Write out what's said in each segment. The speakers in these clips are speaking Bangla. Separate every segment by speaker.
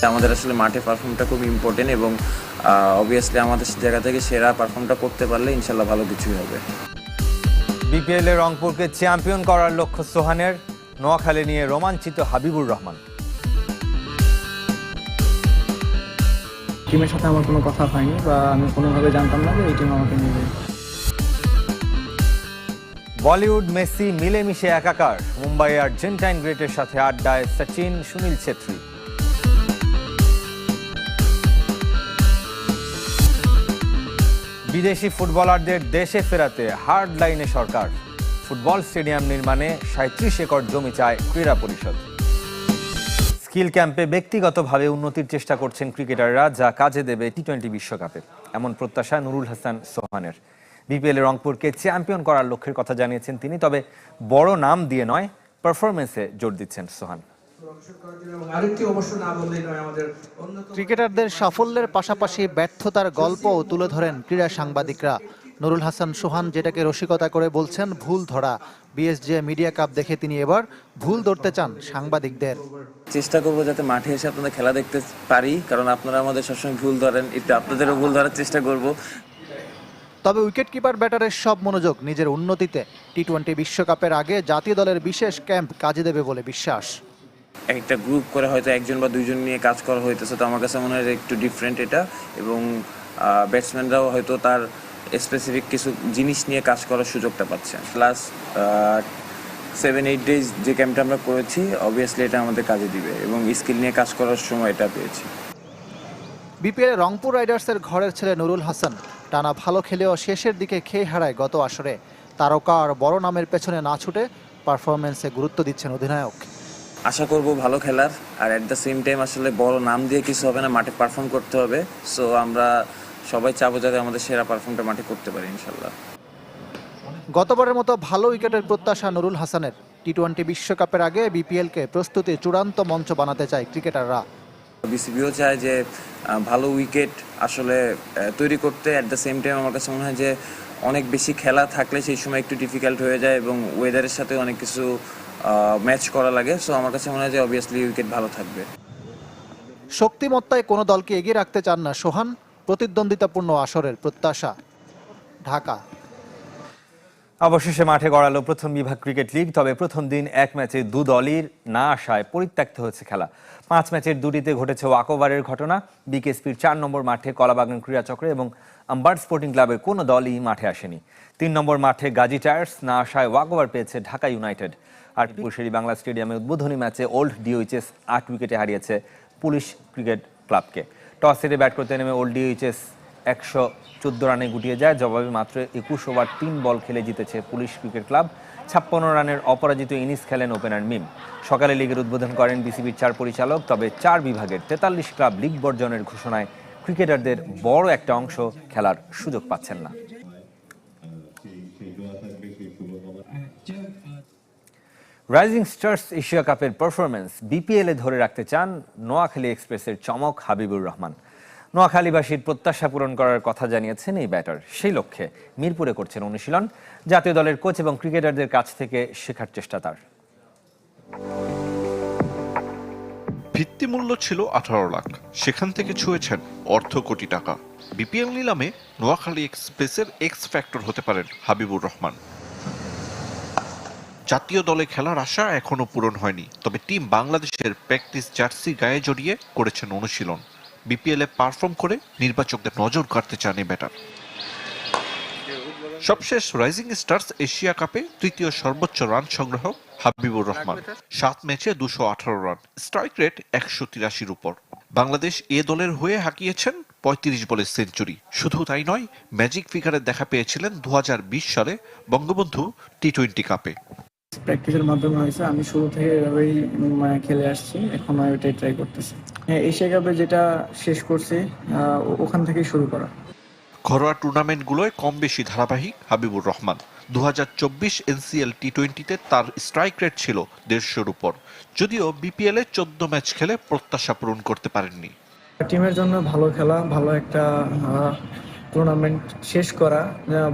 Speaker 1: আমাদের আসলে মাঠে পারফর্মটা খুব ইম্পর্টেন্ট এবং অবভিয়াসলি আমাদের জায়গা থেকে সেরা পারফর্মটা করতে পারলে ইনশাল্লাহ ভালো কিছুই হবে।
Speaker 2: বিপিএলে রংপুরকে চ্যাম্পিয়ন করার লক্ষ্য সোহানের, নোয়াখালী নিয়ে রোমাঞ্চিত হাবিবুর রহমান।
Speaker 3: টিমের সাথে আমার কোনো কথা হয়নি বা আমি কোনোভাবে জানতাম না যে এই টিম আমাকে নেবে।
Speaker 2: বলিউড মেসি মিলেমিশে একাকার, মুম্বাই আর্জেন্টাইন গ্রেটের সাথে আড্ডায় সচিন, সুনীল ছেত্রী। বিদেশি ফুটবলারদের দেশে ফেরাতে হার্ড লাইনে সরকার, ফুটবল স্টেডিয়াম নির্মাণে 37 একর জমি চায় ক্রীড়া পরিষদ। স্কিল ক্যাম্পে ব্যক্তিগতভাবে উন্নতির চেষ্টা করছেন ক্রিকেটাররা, যা কাজে দেবে টি-20 বিশ্বকাপে, এমন প্রত্যাশা নুরুল হাসান সোহানের। বিপিএলে রংপুরকে চ্যাম্পিয়ন করার লক্ষ্যের কথা জানিয়েছেন তিনি, তবে বড় নাম দিয়ে নয়, পারফরমেন্সে জোর দিচ্ছেন সোহান।
Speaker 4: ক্রিকেটারদের সাফল্যের পাশাপাশি ব্যর্থতার গল্পও তুলে ধরেন ক্রীড়া সাংবাদিকরা। নুরুল হাসান সোহান যেটাকে রসিকতা করে বলছেন ভুল ধরা। বিএসজে মিডিয়া কাপ দেখে তিনি এবার ভুল ধরতে চান সাংবাদিকদের।
Speaker 1: চেষ্টা করবো যাতে মাঠে এসে আপনাদের খেলা দেখতে পারি, কারণ আপনারা আমাদের সবসময় ভুল ধরেন, একটু আপনাদেরও ভুল ধরার চেষ্টা করব।
Speaker 4: তবে উইকেট কিপার ব্যাটারের সব মনোযোগ নিজের উন্নতিতে। টি-20 বিশ্বকাপের আগে জাতীয় দলের বিশেষ ক্যাম্প কাজে দেবে বলে বিশ্বাস।
Speaker 1: একটা গ্রুপ করে হয়তো একজন বা দুইজন নিয়ে কাজ করা হইতেছে, তো আমার কাছে মনে হয় একটু ডিফারেন্ট এটা, এবং ব্যাটসম্যানরাও হয়তো তার স্পেসিফিক কিছু জিনিস নিয়ে কাজ করার সুযোগটা পাচ্ছেন। লাস্ট 7-8 ডেজ যে ক্যাম্পটা আমরা করেছি, অবভিয়াসলি এটা আমাদের কাজে দিবে এবং স্কিল নিয়ে কাজ করার সময় এটা পেয়েছি।
Speaker 4: বিপিএল রংপুর রাইডার্সের ঘরের ছেলে নুরুল হাসান টানা ভালো খেলেও শেষের দিকে খেয়ে হারায় গত আসরে। তারকা আর বড় নামের পেছনে না ছুটে পারফরমেন্সে গুরুত্ব দিচ্ছেন অধিনায়ক।
Speaker 1: আশা করব ভালো খেলার, আর অ্যাট দ্য সেম টাইম আসলে বড় নাম দিয়ে কিছু হবে না, মাঠে পারফর্ম করতে হবে। সো আমরা সবাই চাবো যাতে আমাদের সেরা পারফর্মটা মাঠে করতে পারি ইনশাল্লাহ।
Speaker 4: গতবারের মতো ভালো উইকেটের প্রত্যাশা নুরুল হাসানের। টি-20 বিশ্বকাপের আগে বিপিএলকে প্রস্তুতি চূড়ান্ত মঞ্চ বানাতে চায় ক্রিকেটাররা।
Speaker 1: বিসিবিও চায় যে ভালো উইকেট আসলে তৈরি করতে। অ্যাট দ্য সেম টাইম আমার কাছে মনে হয় যে অনেক বেশি খেলা থাকলে সেই সময় একটু ডিফিকাল্ট হয়ে যায় এবং ওয়েদারের সাথে অনেক কিছু ম্যাচ করা লাগে। সো আমার কাছে মনে হয় যে অবভিয়াসলি উইকেট ভালো থাকবে।
Speaker 4: শক্তিমত্তায় কোনো দলকে এগিয়ে রাখতে চান না সোহান, প্রতিদ্বন্দ্বিতাপূর্ণ আসরের প্রত্যাশা। ঢাকা।
Speaker 2: অবশেষে মাঠে গড়ালো প্রথম বিভাগ ক্রিকেট লিগ, তবে প্রথম দিন এক ম্যাচে দু দলই না আসায় পরিত্যক্ত হয়েছে খেলা। 5 ম্যাচের দুটিতে ঘটেছে ওয়াকওভারের ঘটনা। বিকেএসপির 4 নম্বর মাঠে কলাবাগান ক্রীড়াচক্র এবং আম্বার স্পোর্টিং ক্লাবের কোনো দলই মাঠে আসেনি। 3 নম্বর মাঠে গাজী টায়ার্স না আসায় ওয়াকওভার পেয়েছে ঢাকা ইউনাইটেড। আর পুরুষেরি বাংলা স্টেডিয়ামে উদ্বোধনী ম্যাচে ওল্ড ডিওএইচএস 8 উইকেটে হারিয়েছে পুলিশ ক্রিকেট ক্লাবকে। টস হেরে ব্যাট করতে নেমে ওল্ড ডিওএইচএস 114 রানে গুটিয়ে যায়। জবাবে মাত্র 21 ওভার 3 বল খেলে জিতেছে পুলিশ ক্রিকেট ক্লাব। 56 রানের অপরাজিত ইনিংস খেলেন ওপেনার মিম। সকালে লিগের উদ্বোধন করেন বিসিবির 4 পরিচালক। তবে 4 বিভাগের 43 ক্লাব লিগ বর্জনের ঘোষণায় ক্রিকেটারদের বড় একটা অংশ খেলার সুযোগ পাচ্ছেন না। রাইজিং স্টার্স এশিয়া কাপের পারফরমেন্স বিপিএলে ধরে রাখতে চান নোয়াখালী এক্সপ্রেসের চমক হাবিবুর রহমান। নোয়াখালীবাসীর প্রত্যাশা পূরণ করার কথা জানিয়েছেন এই ব্যাটার। সেই লক্ষ্যে মিরপুরে করছেন অনুশীলন। জাতীয় দলের কোচ এবং ক্রিকেটারদের কাছ থেকে শেখার চেষ্টা তার।
Speaker 5: ভিত্তিমূল্য ছিল 18 লাখ, সেখান থেকে ছুঁয়েছেন অর্ধ কোটি টাকা। বিপিএল নিলামে নোয়াখালী এক্সপ্রেসের এক্স ফ্যাক্টর হতে পারেন হাবিবুর রহমান। জাতীয় দলে খেলার আশা এখনো পূরণ হয়নি, তবে টিম বাংলাদেশের প্র্যাকটিস জার্সি গায়ে জড়িয়ে করেছেন অনুশীলন। বিপিএলে পারফর্ম করে নির্বাচকদের নজর কাড়তে চান এই ব্যাটার। সবশেষ রাইজিং স্টার্স এশিয়া কাপে তৃতীয় সর্বোচ্চ রান সংগ্রাহক হাবিবুর রহমান। 7 ম্যাচে 218 রান, স্ট্রাইক রেট 183-র উপর। বাংলাদেশ এ দলের হয়ে হাঁকিয়েছেন 35 বলের সেঞ্চুরি। শুধু তাই নয়, ম্যাজিক ফিগারের দেখা পেয়েছিলেন 2020 সালে বঙ্গবন্ধু টি-20 কাপে।
Speaker 3: প্র্যাকটিসের মাধ্যমে হয়েছে, আমি শুরু থেকে এভাবেই খেলে আসছি, এখন ওইটাই ট্রাই করতেছি। এশিয়া কাপে যেটা শেষ করছি ওখান থেকেই শুরু করা।
Speaker 5: ঘরোয়া টুর্নামেন্টগুলোয় কম বেশি ধারাবাহিক হাবিবুর রহমান। 2024 এনসিএল টি-20তে তার স্ট্রাইক রেট ছিল 150-র উপর, যদিও বিপিএলে 14 ম্যাচ খেলে প্রত্যাশা পূরণ করতে পারেননি।
Speaker 3: টিমের জন্য ভালো খেলা, ভালো একটা টুর্নামেন্ট শেষ করা,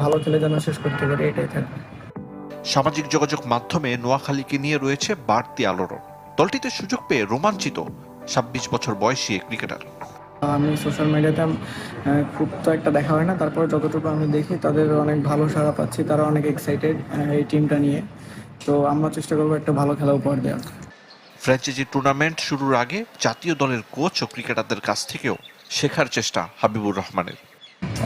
Speaker 3: ভালো খেলে যেন শেষ করতে পারি, এটাই থাকবে।
Speaker 5: সামাজিক যোগাযোগ মাধ্যমে নোয়াখালীকে নিয়ে রয়েছে বাড়তি আলোড়ন। দলটিতে সুযোগ পেয়ে রোমাঞ্চিত 26 বছর বয়সী এই ক্রিকেটার।
Speaker 3: আমি সোশ্যাল মিডিয়াতে খুব তো একটা দেখা হয় না, তারপর যতটুকু আমি দেখি তাদের অনেক ভালো সাড়া পাচ্ছি, তারা অনেক এক্সাইটেড এই টিমটা নিয়ে। তো আমরা চেষ্টা করবো একটা ভালো খেলা উপহার দেওয়ার।
Speaker 5: ফ্র্যাঞ্চাইজি টুর্নামেন্ট শুরুর আগে জাতীয় দলের কোচ ও ক্রিকেটারদের কাছ থেকেও শেখার চেষ্টা হাবিবুর রহমানের।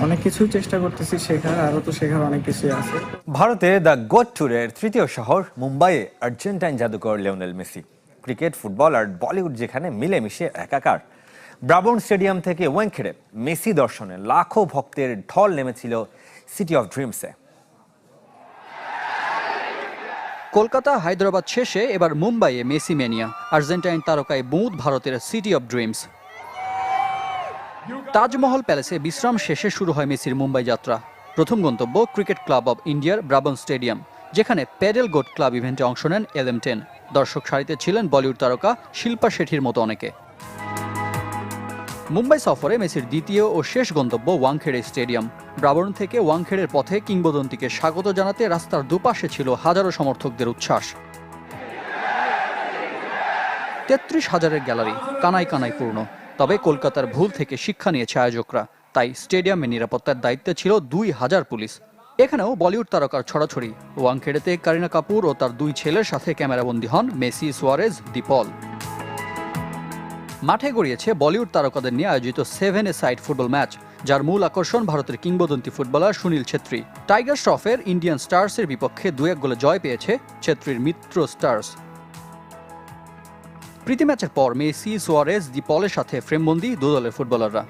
Speaker 3: অনেক কিছুই চেষ্টা করতেছি শেখার, আরও তো শেখার অনেক কিছুই আছে।
Speaker 2: ভারতে দ্য গোট ট্যুরের তৃতীয় শহর মুম্বাইয়ে আর্জেন্টাইন জাদুকর লিওনেল মেসি। ক্রিকেট, ফুটবল আর বলিউড যেখানে মিলেমিশে একাকার, ব্রাবোর্ন স্টেডিয়াম থেকে ওয়াংখেড়ে মেসি দর্শনে লাখো ভক্তের ঢল নেমেছিল সিটি অফ ড্রিমসে।
Speaker 6: কলকাতা, হায়দ্রাবাদ শেষে এবার মুম্বাইয়ে মেসি ম্যানিয়া। আর্জেন্টাইন তারকায় বুঁদ ভারতের সিটি অফ ড্রিমস। তাজমহল প্যালেসে বিশ্রাম শেষে শুরু হয় মেসির মুম্বাই যাত্রা। প্রথম গন্তব্য ক্রিকেট ক্লাব অব ইন্ডিয়ার ব্রাবোর্ন স্টেডিয়াম, যেখানে প্যাডেল গোট ক্লাব ইভেন্টে অংশ নেন LM10। দর্শক সারিতে ছিলেন বলিউড তারকা শিল্পা শেঠির মতো অনেকে। মুম্বাই সফরে মেসির দ্বিতীয় ও শেষ গন্তব্য ওয়াংখেড়ে স্টেডিয়াম। ব্রাবোর্ন থেকে ওয়াংখেড়ের পথে কিংবদন্তিকে স্বাগত জানাতে রাস্তার দুপাশে ছিল হাজারো সমর্থকদের উচ্ছ্বাস। 33,000-এর গ্যালারি কানায় কানায় পূর্ণ। তবে কলকাতার ভুল থেকে শিক্ষা নিয়েছে আয়োজকরা, তাই স্টেডিয়ামে নিরাপত্তার দায়িত্বে ছিল 2,000 পুলিশ। এখানেও বলিউড তারকার ছড়াছড়ি। ওয়াংখেড়েতে কারিনা কাপুর ও তার 2 ছেলের সাথে ক্যামেরাবন্দী হন মেসি, সুয়ারেজ, দি পল। মাঠে গড়িয়েছে বলিউড তারকাদের নিয়ে আয়োজিত 7-a-সাইড ফুটবল ম্যাচ, যার মূল আকর্ষণ ভারতের কিংবদন্তি ফুটবলার সুনীল ছেত্রী। টাইগার শ্রফের ইন্ডিয়ান স্টার্সের বিপক্ষে 2-1 গোলে জয় পেয়েছে ছেত্রীর মিত্র স্টার্স। প্রীতি ম্যাচের পর মেসি, সুয়ারেজ, দি পলের সাথে ফ্রেমবন্দি দু দলের ফুটবলাররা।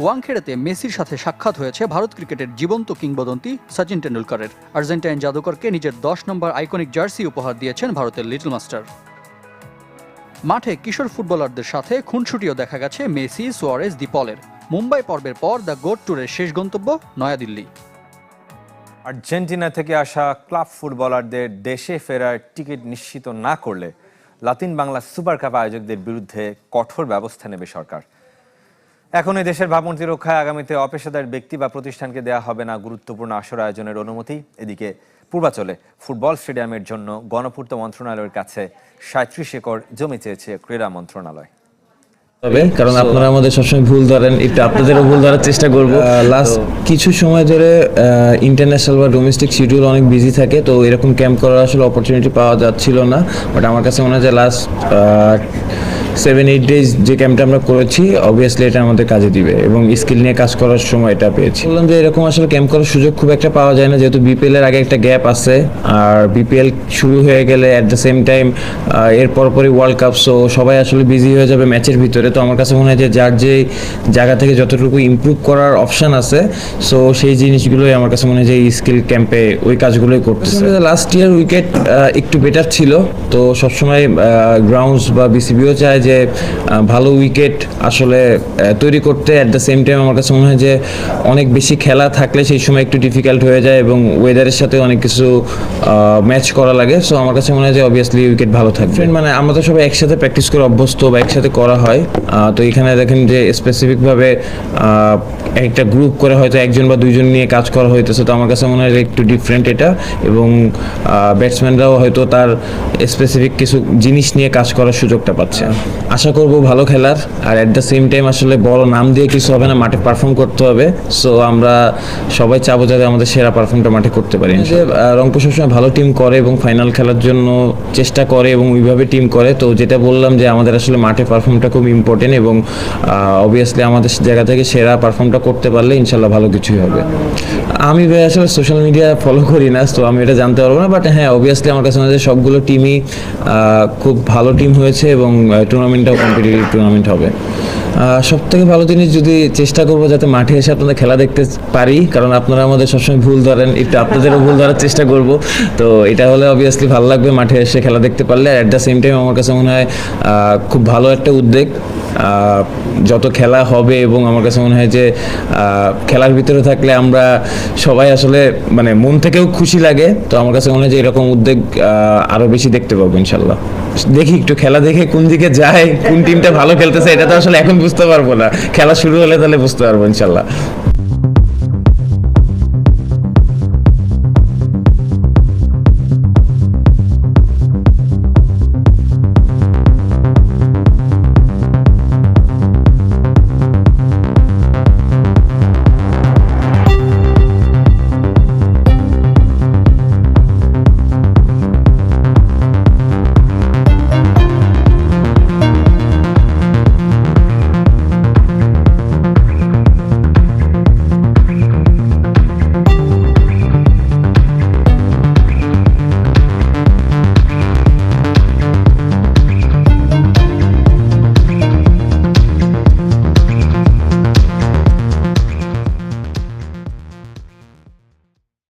Speaker 6: ওয়াংখেড়েতে মেসির সাথে সাক্ষাৎ হয়েছে ভারত ক্রিকেটের জীবন্ত কিংবদন্তি সচিন টেন্ডুলকারের। আর্জেন্টাইন জাদুকরকে নিজের 10 নম্বর আইকনিক জার্সি উপহার দিয়েছেন ভারতের লিটল মাস্টার। মাঠে কিশোর ফুটবলারদের সাথে খুনসুটিও দেখা গেছে মেসি, সুয়ারেজ, দি পলের। মুম্বাই পর্বের পর দ্য গোট ট্যুরের শেষ গন্তব্য নয়াদিল্লি।
Speaker 2: আর্জেন্টিনা থেকে আসা ক্লাব ফুটবলারদের দেশে ফেরার টিকিট নিশ্চিত না করলে লাতিন বাংলা সুপার কাপ আয়োজকদের বিরুদ্ধে কঠোর ব্যবস্থা নেবে সরকার। এখন এই দেশের ভাবমূর্তি রক্ষায় আগামীতে অপেশাদার ব্যক্তি বা প্রতিষ্ঠানকে দেওয়া হবে না গুরুত্বপূর্ণ আসর আয়োজনের অনুমতি। এদিকে পূর্বাচলে ফুটবল স্টেডিয়ামের জন্য গণপূর্ত মন্ত্রণালয়ের কাছে 37 একর জমি চেয়েছে ক্রীড়া মন্ত্রণালয়।
Speaker 7: কারণ আপনারা আমাদের সবসময় ভুল ধরেন, একটু আপনাদেরও ভুল ধরার চেষ্টা করব। লাস্ট কিছু সময় ধরে ইন্টারন্যাশনাল বা ডোমেস্টিক শিডিউল অনেক বিজি থাকে, তো এরকম ক্যাম্প করার আসলে অপরচুনিটি পাওয়া যাচ্ছিল না। বাট আমার কাছে মনে হয় যে লাস্ট 7-8 ডেজ যে ক্যাম্পটা আমরা করেছি, অবভিয়াসলি এটা আমাদের কাজে দিবে এবং স্কিল নিয়ে কাজ করার সময় এটা পেয়েছি। বললাম যে এরকম আসলে ক্যাম্প করার সুযোগ খুব একটা পাওয়া যায় না, যেহেতু বিপিএল এর আগে একটা গ্যাপ আছে, আর বিপিএল শুরু হয়ে গেলে অ্যাট দ্য সেম টাইম এর পরপরই ওয়ার্ল্ড কাপ, সো সবাই আসলে বিজি হয়ে যাবে ম্যাচের ভিতরে। তো আমার কাছে মনে হয় যে যার যে জায়গা থেকে যতটুকু ইমপ্রুভ করার অপশন আছে, সো সেই জিনিসগুলোই আমার কাছে মনে হয় যে এই স্কিল ক্যাম্পে ওই কাজগুলোই করতেছে। লাস্ট ইয়ার উইকেট একটু বেটার ছিল, তো সবসময় গ্রাউন্ডস বা বিসিবিও চায় যে ভালো উইকেট আসলে তৈরি করতে। অ্যাট দ্য সেম টাইম আমার কাছে মনে হয় যে অনেক বেশি খেলা থাকলে সেই সময় একটু ডিফিকাল্ট হয়ে যায় এবং ওয়েদারের সাথে অনেক কিছু ম্যাচ করা লাগে। সো আমার কাছে মনে হয় যে অবভিয়াসলি উইকেট ভালো থাকবে। মানে আমরা তো সবাই একসাথে প্র্যাকটিস করে অভ্যস্ত বা একসাথে করা হয়, তো এখানে দেখেন যে স্পেসিফিকভাবে একটা গ্রুপ করে হয়তো 1 বা 2 নিয়ে কাজ করা হইতেছে। তো আমার কাছে মনে হয় যে একটু ডিফারেন্ট এটা, এবং ব্যাটসম্যানরাও হয়তো তার স্পেসিফিক কিছু জিনিস নিয়ে কাজ করার সুযোগটা পাচ্ছে। আশা করব ভালো খেলার, আর অ্যাট দ্য সেম টাইম আসলে বড় নাম দিয়ে কিছু হবে না, মাঠে পারফর্ম করতে হবে। সো আমরা সবাই চাবো যাতে আমাদের সেরা পারফর্মটা মাঠে করতে পারি। যে রংপুর সবসময় ভালো টিম করে এবং ফাইনাল খেলার জন্য চেষ্টা করে এবং ওইভাবে টিম করে। তো যেটা বললাম যে আমাদের আসলে মাঠে পারফর্মটা খুব ইম্পর্টেন্ট, এবং অবভিয়াসলি আমাদের জায়গা থেকে সেরা পারফর্মটা করতে পারলে ইনশাল্লাহ ভালো কিছুই হবে। আমি আসলে সোশ্যাল মিডিয়া ফলো করি না, তো আমি এটা জানতে পারবো না। বাট হ্যাঁ, অবভিয়াসলি আমার কাছে মনে হয় সবগুলো টিমই খুব ভালো টিম হয়েছে এবং টুর্নামেন্টটাও কম্পিটিটিভ টুর্নামেন্ট হবে। সব থেকে ভালো জিনিস যদি চেষ্টা করবো যাতে মাঠে এসে আপনাদের খেলা দেখতে পারি, কারণ আপনারা আমাদের সবসময় ভুল ধরেন, একটু আপনাদেরও ভুল ধরার চেষ্টা করব। তো এটা হলে অবভিয়াসলি ভালো লাগবে মাঠে এসে খেলা দেখতে পারলে। অ্যাট দ্য সেম টাইম আমার কাছে মনে হয় খুব ভালো একটা উদ্যোগ, যত খেলা হবে এবং আমার কাছে মনে হয় যে খেলার ভিতরে থাকলে আমরা সবাই আসলে মানে মন থেকেও খুশি লাগে। তো আমার কাছে মনে হয় যে এরকম উদ্যোগ আরও বেশি দেখতে পাবো ইনশাল্লাহ। দেখি একটু খেলা দেখে কোন দিকে যায়, কোন টিমটা ভালো খেলতেছে, এটা তো আসলে এখন বুঝতে পারবো না, খেলা শুরু হলে তাহলে বুঝতে পারবো ইনশাল্লাহ।